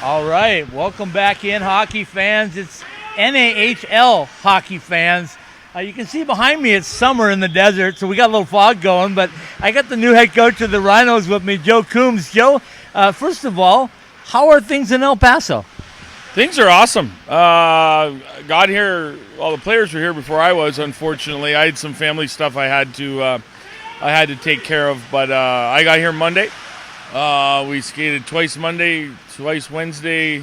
All right, welcome back in, hockey fans. It's NAHL hockey fans. You can see behind me it's summer in the desert, so we got a little fog going, but I got the new head coach of the Rhinos with me, Joe Coombs. Joe, first of all, how are things in El Paso? Things are awesome. Got here, all the players were here before I was, unfortunately. I had some family stuff I had to take care of, but I got here Monday. We skated twice Monday, twice Wednesday.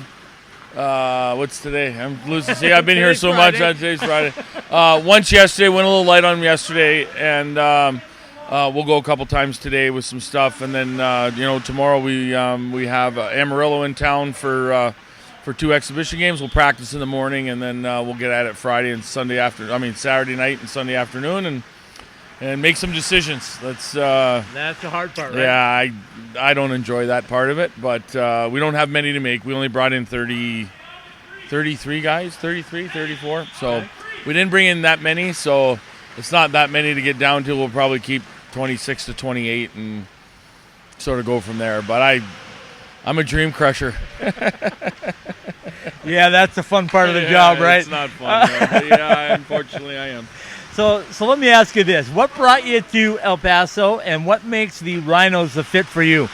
What's today? I'm losing. See, I've been here so much. Today's Friday. Once yesterday, went a little light on yesterday, and we'll go a couple times today with some stuff. And then tomorrow we have Amarillo in town for 2 exhibition games. We'll practice in the morning, and then we'll get at it Friday and Saturday night and Sunday afternoon, and make some decisions. That's the hard part, right? Yeah, I don't enjoy that part of it, but we don't have many to make. We only brought in 33 guys, 33, 34. So okay. We didn't bring in that many, so it's not that many to get down to. We'll probably keep 26 to 28 and sort of go from there. But I'm a dream crusher. Yeah, that's the fun part of the job, right? It's not fun, but yeah, unfortunately I am. So let me ask you this. What brought you to El Paso, and what makes the Rhinos the fit for you?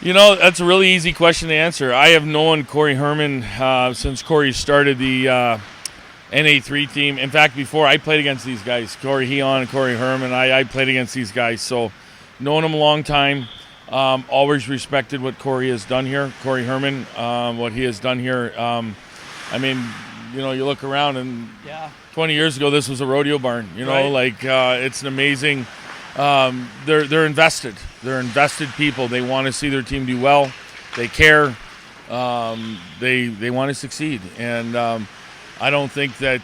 You know, that's a really easy question to answer. I have known Corey Herman since Corey started the NA3 team. In fact, before I played against these guys, Corey Heon and Corey Herman, I played against these guys. So known them a long time. Always respected what Corey has done here. Corey Herman, what he has done here. You look around and 20 years ago, this was a rodeo barn. It's an amazing. They're invested. They're invested people. They want to see their team do well. They care. They want to succeed. And I don't think you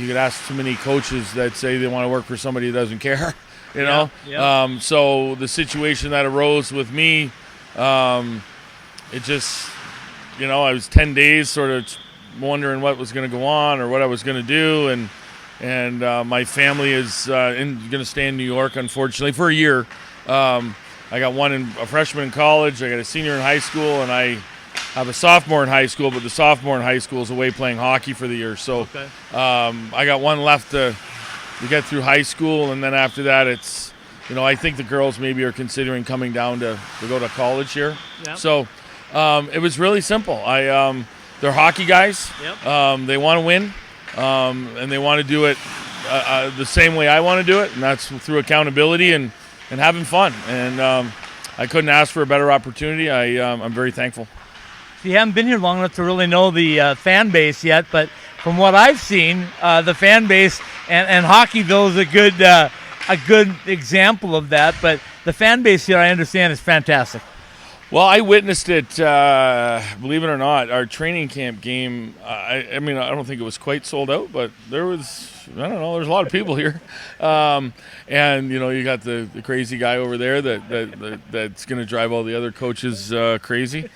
could ask too many coaches that say they want to work for somebody that doesn't care. Yeah. So the situation that arose with me, it just, I was 10 days sort of wondering what was going to go on or what I was going to do, and my family is going to stay in New York, unfortunately, for a year. I got a freshman in college, I got a senior in high school, and I have a sophomore in high school, but the sophomore in high school is away playing hockey for the year. So okay. I got one left to get through high school, and then after that it's, I think the girls maybe are considering coming down to go to college here. Yep. So it was really simple. They're hockey guys. Yep. They want to win, and they want to do it the same way I want to do it, and that's through accountability and having fun. And I couldn't ask for a better opportunity. I'm very thankful. You haven't been here long enough to really know the fan base yet, but from what I've seen, the fan base and Hockeyville is a good example of that. But the fan base here, I understand, is fantastic. Well, I witnessed it, believe it or not, our training camp game. I don't think it was quite sold out, but there's a lot of people here. And, you got the crazy guy over there that's going to drive all the other coaches crazy.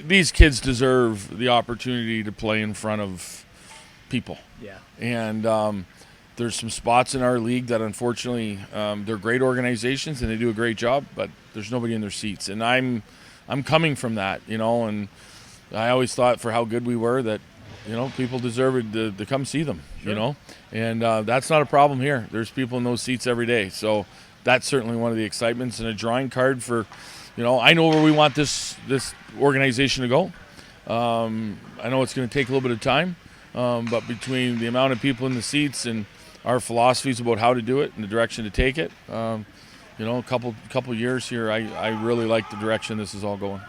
These kids deserve the opportunity to play in front of people. Yeah. And there's some spots in our league that, unfortunately, they're great organizations and they do a great job, but there's nobody in their seats. And I'm coming from that, and I always thought for how good we were that, people deserved to come see them, Sure. And that's not a problem here. There's people in those seats every day. So that's certainly one of the excitements and a drawing card for, I know where we want this organization to go. I know it's going to take a little bit of time, but between the amount of people in the seats and our philosophies about how to do it and the direction to take it, a couple years here, I really like the direction this is all going.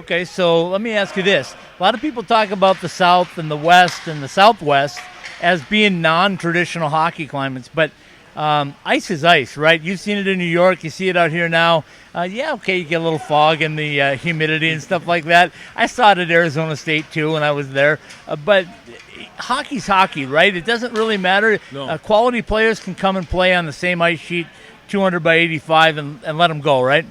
Okay, so let me ask you this. A lot of people talk about the South and the West and the Southwest as being non-traditional hockey climates, but ice is ice, right? You've seen it in New York. You see it out here now. You get a little fog and the humidity and stuff like that. I saw it at Arizona State, too, when I was there. But hockey's hockey, right? It doesn't really matter. No. Quality players can come and play on the same ice sheet, 200 by 85, and let them go, right?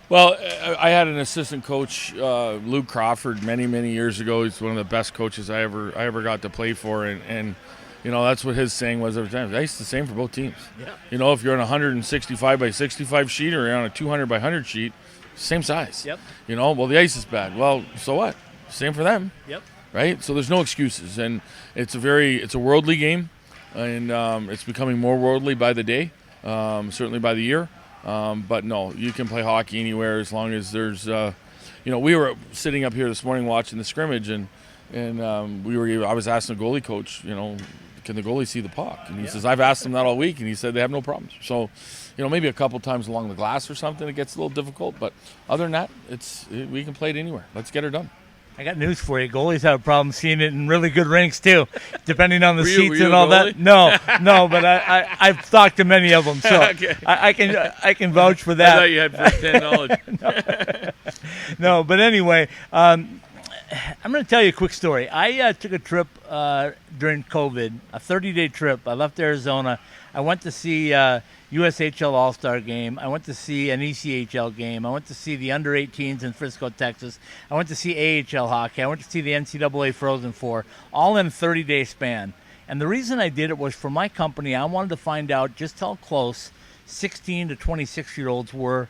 Well, I had an assistant coach, Luke Crawford, many, many years ago. He's one of the best coaches I ever got to play for, and That's what his saying was every time. The ice is the same for both teams. Yeah. If you're on a 165 by 65 sheet or you're on a 200 by 100 sheet, same size. Yep. Well, the ice is bad. Well, so what? Same for them. Yep. Right? So there's no excuses, and it's a worldly game, and it's becoming more worldly by the day, certainly by the year. But no, you can play hockey anywhere as long as there's, we were sitting up here this morning watching the scrimmage, and I was asking the goalie coach, can the goalie see the puck? And he says, I've asked him that all week, and he said they have no problems. So, maybe a couple times along the glass or something, it gets a little difficult, but other than that, we can play it anywhere. Let's get her done. I got news for you. Goalies have a problem seeing it in really good rinks too, depending on the seats were you and a all goalie? that. No, but I've talked to many of them, so Okay. I can vouch for I that. thought you had first-hand knowledge. No, but anyway, I'm going to tell you a quick story. I took a trip during COVID, a 30-day trip. I left Arizona. I went to see USHL All-Star game. I went to see an ECHL game. I went to see the under-18s in Frisco, Texas. I went to see AHL hockey. I went to see the NCAA Frozen Four, all in a 30-day span. And the reason I did it was for my company. I wanted to find out just how close 16 to 26-year-olds were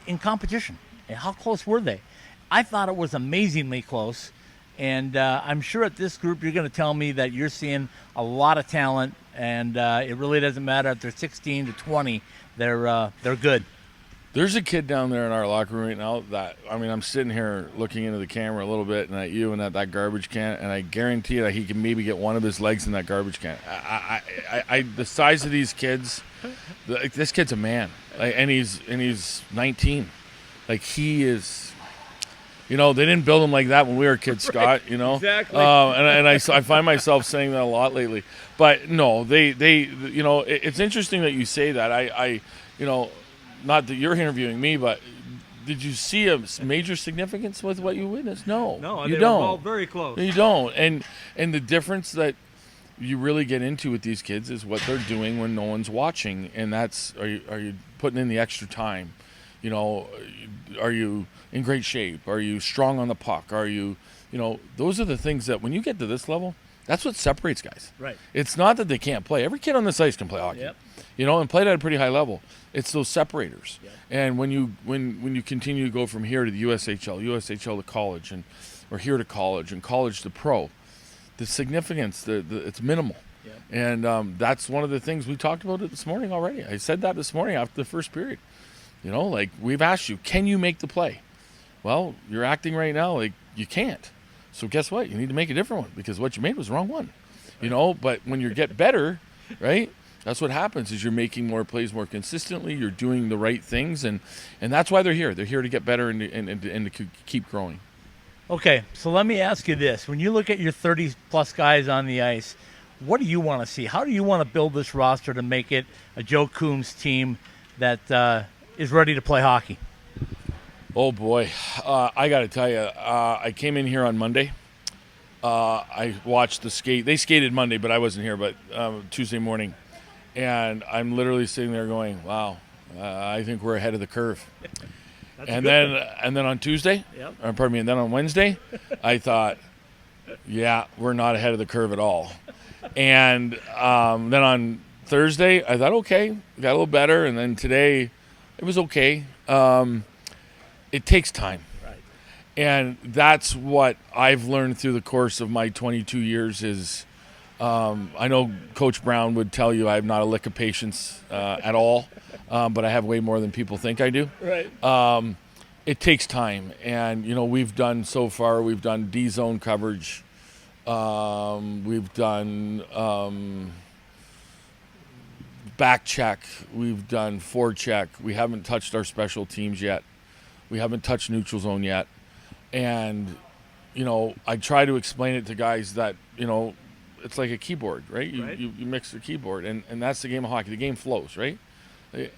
in competition. How close were they? I thought it was amazingly close. And I'm sure at this group you're going to tell me that you're seeing a lot of talent, and it really doesn't matter if they're 16 to 20. They're good. There's a kid down there in our locker room right now that, I'm sitting here looking into the camera a little bit and at you and at that garbage can, and I guarantee you that he can maybe get one of his legs in that garbage can. The size of these kids, this kid's a man, and he's 19. He is. They didn't build them like that when we were kids, Scott. Exactly. And I find myself saying that a lot lately. But no, it's interesting that you say that. I not that you're interviewing me, but did you see a major significance with what you witnessed? No, you don't. Were all very close. You don't. And the difference that you really get into with these kids is what they're doing when no one's watching, and that's are you putting in the extra time? Are you in great shape? Are you strong on the puck? Are you, those are the things that when you get to this level, that's what separates guys. Right. It's not that they can't play. Every kid on this ice can play hockey. Yep. And played at a pretty high level. It's those separators. Yep. And when you continue to go from here to the USHL to college, or here to college, and college to pro, the significance, it's minimal. Yep. And that's one of the things we talked about it this morning already. I said that this morning after the first period. We've asked you, can you make the play? Well, you're acting right now like you can't. So guess what? You need to make a different one because what you made was the wrong one. But when you get better, right, that's what happens is you're making more plays more consistently. You're doing the right things, and that's why they're here. They're here to get better and to keep growing. Okay, so let me ask you this. When you look at your 30-plus guys on the ice, what do you want to see? How do you want to build this roster to make it a Joe Coombs team that is ready to play hockey? Oh, boy. I got to tell you, I came in here on Monday. I watched the skate. They skated Monday, but I wasn't here, but Tuesday morning. And I'm literally sitting there going, wow, I think we're ahead of the curve. And then on Tuesday, Yep. and then on Wednesday, I thought, yeah, we're not ahead of the curve at all. And then on Thursday, I thought, okay, got a little better. And then today, it was okay. It takes time. Right. And that's what I've learned through the course of my 22 years is I know Coach Brown would tell you I have not a lick of patience at all, but I have way more than people think I do. Right. It takes time. And, we've done D-zone coverage. We've done back check. We've done forecheck. We haven't touched our special teams yet. We haven't touched neutral zone yet. And, I try to explain it to guys that, it's like a keyboard, right? You mix the keyboard, and that's the game of hockey. The game flows, right?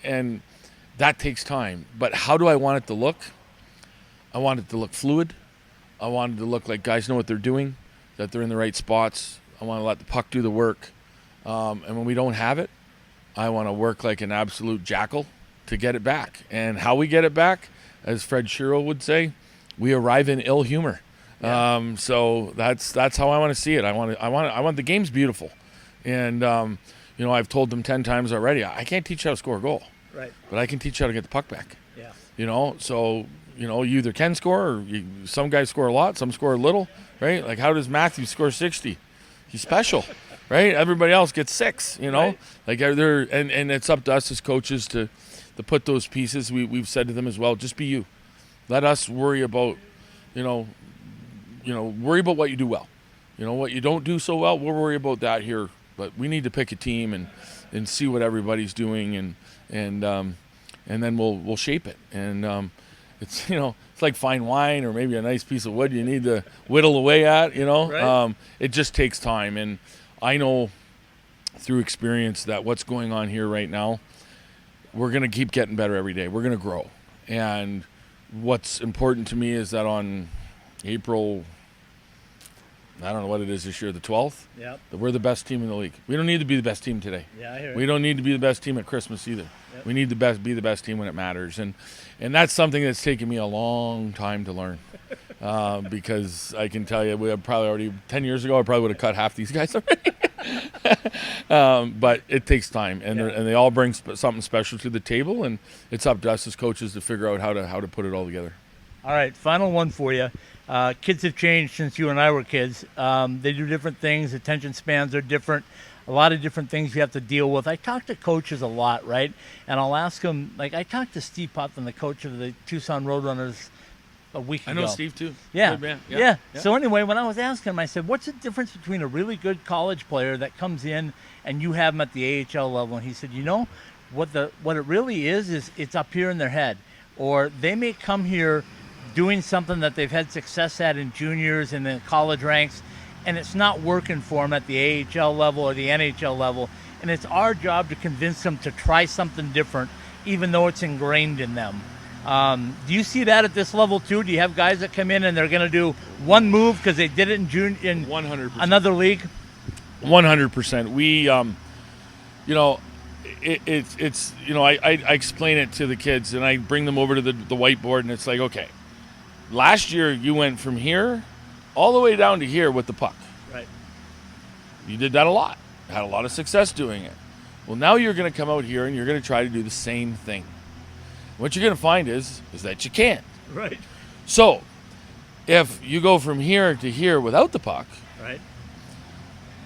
And that takes time. But how do I want it to look? I want it to look fluid. I want it to look like guys know what they're doing, that they're in the right spots. I want to let the puck do the work. And when we don't have it, I want to work like an absolute jackal to get it back. And how we get it back, as Fred Shiro would say, we arrive in ill humor. Yeah. So that's how I want to see it. I want the game's beautiful, and I've told them 10 times already. I can't teach you how to score a goal, Right. but I can teach you how to get the puck back. Yeah. So you either can score, or some guys score a lot, some score a little, right? Like, how does Matthew score 60? He's special, right? Everybody else gets 6, Right. Like, and it's up to us as coaches to put those pieces. We've said to them as well, just be you. Let us worry about, worry about what you do well. What you don't do so well, we'll worry about that here. But we need to pick a team and see what everybody's doing, and then we'll shape it. And it's it's like fine wine or maybe a nice piece of wood you need to whittle away at. Right. It just takes time, and I know through experience that what's going on here right now, we're going to keep getting better every day. We're going to grow, and what's important to me is that on April, I don't know what it is this year, the 12th, Yep. that we're the best team in the league. We don't need to be the best team today. Yeah, I hear We you. don't need to be the best team at Christmas either. Yep. We need to be the best team when it matters, and that's something that's taken me a long time to learn, because I can tell you, we have probably already 10 years ago, I probably would have cut half these guys already. But it takes time, and they all bring something special to the table, and it's up to us as coaches to figure out how to put it all together. All right, final one for you. Kids have changed since you and I were kids. They do different things. Attention spans are different. A lot of different things you have to deal with. I talk to coaches a lot, right? And I'll ask them, like I talked to Steve Putnam, the coach of the Tucson Roadrunners, a week ago. I know Steve too. Yeah. Good man. Yeah. So anyway, when I was asking him, I said, what's the difference between a really good college player that comes in and you have them at the AHL level? And he said, what it really is it's up here in their head. Or they may come here doing something that they've had success at in juniors and in college ranks, and it's not working for them at the AHL level or the NHL level. And it's our job to convince them to try something different, even though it's ingrained in them. Do you see that at this level too? Do you have guys that come in and they're going to do one move because they did it in 100%. another league? 100%. We, it's I explain it to the kids, and I bring them over to the whiteboard, and it's like, okay, last year you went from here all the way down to here with the puck. Right. You did that a lot. Had a lot of success doing it. Well, now you're going to come out here and you're going to try to do the same thing. What you're going to find is that you can't. Right. So, if you go from here to here without the puck, Right.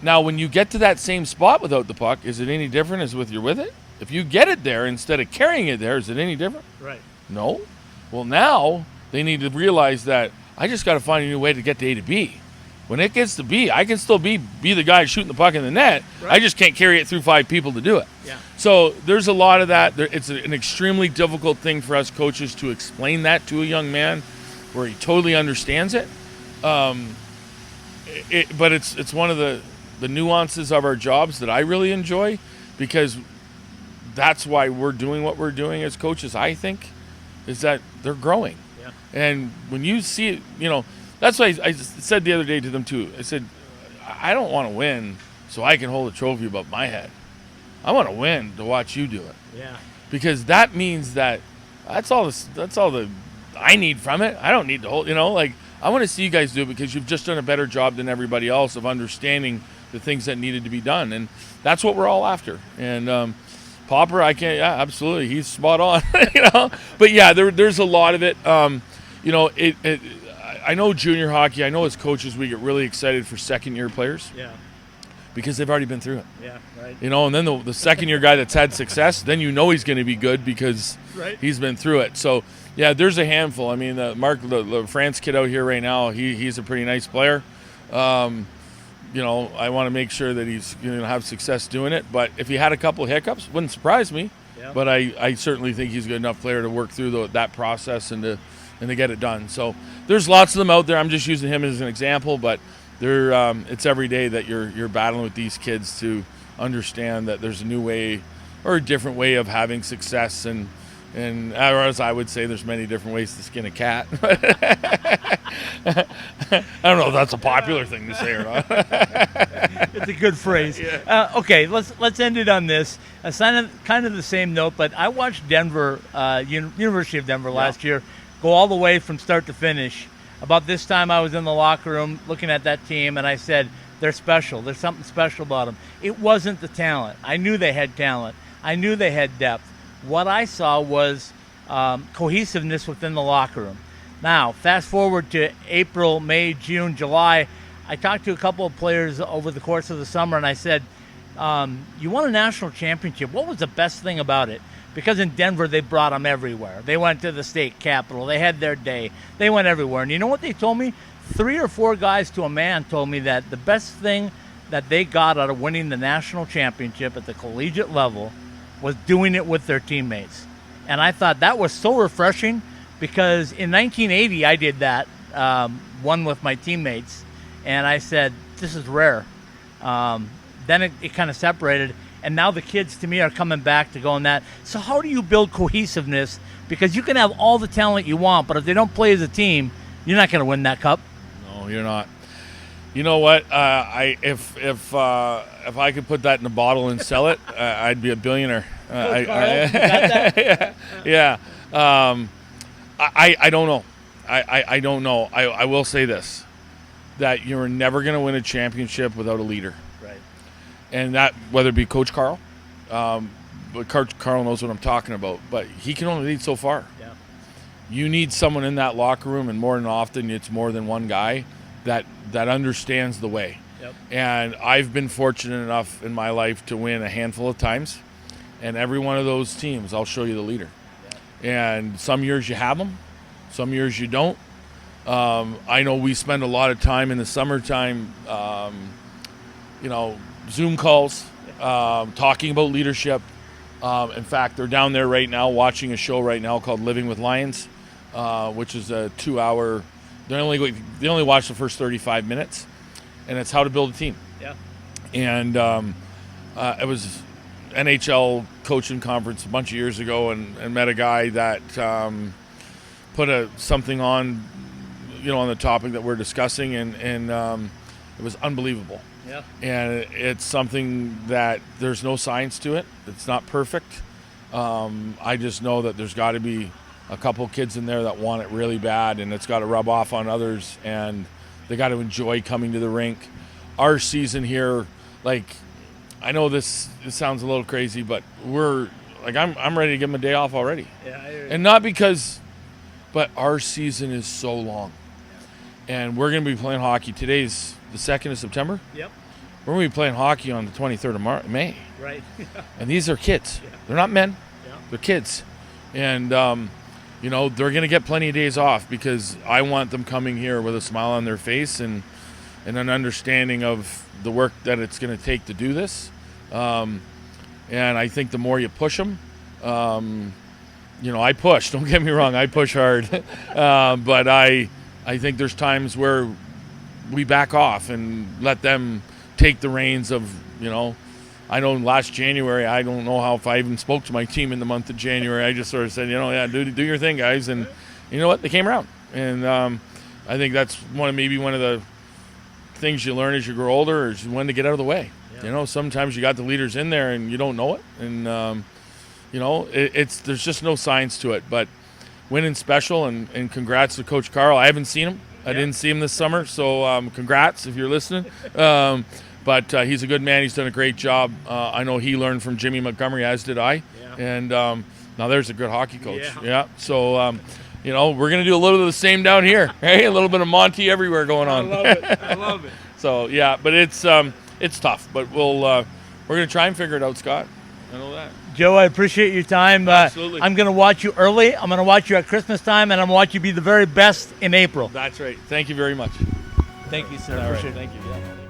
now when you get to that same spot without the puck, is it any different as you're with it? If you get it there instead of carrying it there, is it any different? Right. No. Well, now they need to realize that I just got to find a new way to get to A to B. When it gets to B, I can still be the guy shooting the puck in the net. Right. I just can't carry it through 5 people to do it. Yeah. So there's a lot of that. It's an extremely difficult thing for us coaches to explain that to a young man where he totally understands it. But it's one of the nuances of our jobs that I really enjoy, because that's why we're doing what we're doing as coaches, I think, is that they're growing. Yeah. And when you see it, that's why I said the other day to them too. I said, I don't want to win so I can hold a trophy above my head. I want to win to watch you do it. Yeah. Because that means that's all the I need from it. I don't need to hold, I want to see you guys do it because you've just done a better job than everybody else of understanding the things that needed to be done. And that's what we're all after. And Popper, absolutely, he's spot on, But yeah, there's a lot of it. I know junior hockey, I know as coaches we get really excited for second-year players. Yeah. Because they've already been through it. Yeah. Right. And then the second-year guy that's had success, then he's going to be good because Right. he's been through it. So, yeah, there's a handful. I mean, Mark, the France kid out here right now, he's a pretty nice player. I want to make sure that he's going to have success doing it. But if he had a couple of hiccups, wouldn't surprise me. Yeah. But I certainly think he's a good enough player to work through that process and to get it done. So there's lots of them out there. I'm just using him as an example, but it's every day that you're battling with these kids to understand that there's a new way or a different way of having success, and or as I would say, there's many different ways to skin a cat. I don't know if that's a popular thing to say or not. It's a good phrase. Yeah. Okay, let's end it on this. Kind of the same note, but I watched Denver, University of Denver last year, go all the way from start to finish. About this time, I was in the locker room looking at that team, and I said, they're special. There's something special about them. It wasn't the talent. I knew they had talent. I knew they had depth. What I saw was cohesiveness within the locker room. Now, fast forward to April, May, June, July. I talked to a couple of players over the course of the summer, and I said, you won a national championship. What was the best thing about it? Because in Denver, they brought them everywhere. They went to the state capitol. They had their day. They went everywhere. And you know what they told me? 3 or 4 guys to a man told me that the best thing that they got out of winning the national championship at the collegiate level was doing it with their teammates. And I thought that was so refreshing, because in 1980, I did that, one with my teammates. And I said, this is rare. Then it kind of separated. And now the kids, to me, are coming back to going that. So how do you build cohesiveness? Because you can have all the talent you want, but if they don't play as a team, you're not going to win that cup. No, you're not. You know what? If I could put that in a bottle and sell it, I'd be a billionaire. Yeah. I don't know. I don't know. I will say this, that you're never going to win a championship without a leader. Right. And that, whether it be Coach Carl, but Coach Carl knows what I'm talking about, but he can only lead so far. Yeah. You need someone in that locker room, and more than often it's more than one guy that understands the way. Yep. And I've been fortunate enough in my life to win a handful of times, and every one of those teams, I'll show you the leader. Yeah. And some years you have them, some years you don't. I know we spend a lot of time in the summertime, Zoom calls, talking about leadership. In fact, they're down there right now watching a show right now called Living with Lions, which is a 2-hour. They only watch the first 35 minutes, and it's how to build a team. Yeah. And it was NHL coaching conference a bunch of years ago, and met a guy that put something on, on the topic that we're discussing, and it was unbelievable. Yeah. And it's something that there's no science to it. It's not perfect. I just know that there's got to be a couple kids in there that want it really bad, and it's got to rub off on others, and they got to enjoy coming to the rink. Our season here, I know this sounds a little crazy, but I'm ready to give them a day off already. Yeah, and not because, but our season is so long. And we're going to be playing hockey. Today's the 2nd of September. Yep. We're going to be playing hockey on the 23rd of May. Right. And these are kids. Yeah. They're not men. Yeah. They're kids. And, they're going to get plenty of days off, because I want them coming here with a smile on their face and an understanding of the work that it's going to take to do this. And I think the more you push them, I push. Don't get me wrong. I push hard. But I think there's times where we back off and let them take the reins of, I know last January, I don't know if I even spoke to my team in the month of January. I just sort of said, do your thing, guys. And you know what? They came around. And I think that's one of the things you learn as you grow older, is when to get out of the way. Yeah. Sometimes you got the leaders in there and you don't know it. And, there's just no science to it. But winning special, and congrats to Coach Carl. I haven't seen him. I didn't see him this summer, so congrats if you're listening. But he's a good man. He's done a great job. I know he learned from Jimmy Montgomery, as did I. Yeah. And now there's a good hockey coach. Yeah. So, we're going to do a little bit of the same down here. Hey, a little bit of Monty everywhere going on. I love it. So, yeah, but it's tough. But we're going to try and figure it out, Scott. I know that. Joe, I appreciate your time. Absolutely. I'm going to watch you early. I'm going to watch you at Christmas time, and I'm going to watch you be the very best in April. That's right. Thank you very much. Thank you, sir. All right. Appreciate it. Thank you. Yeah.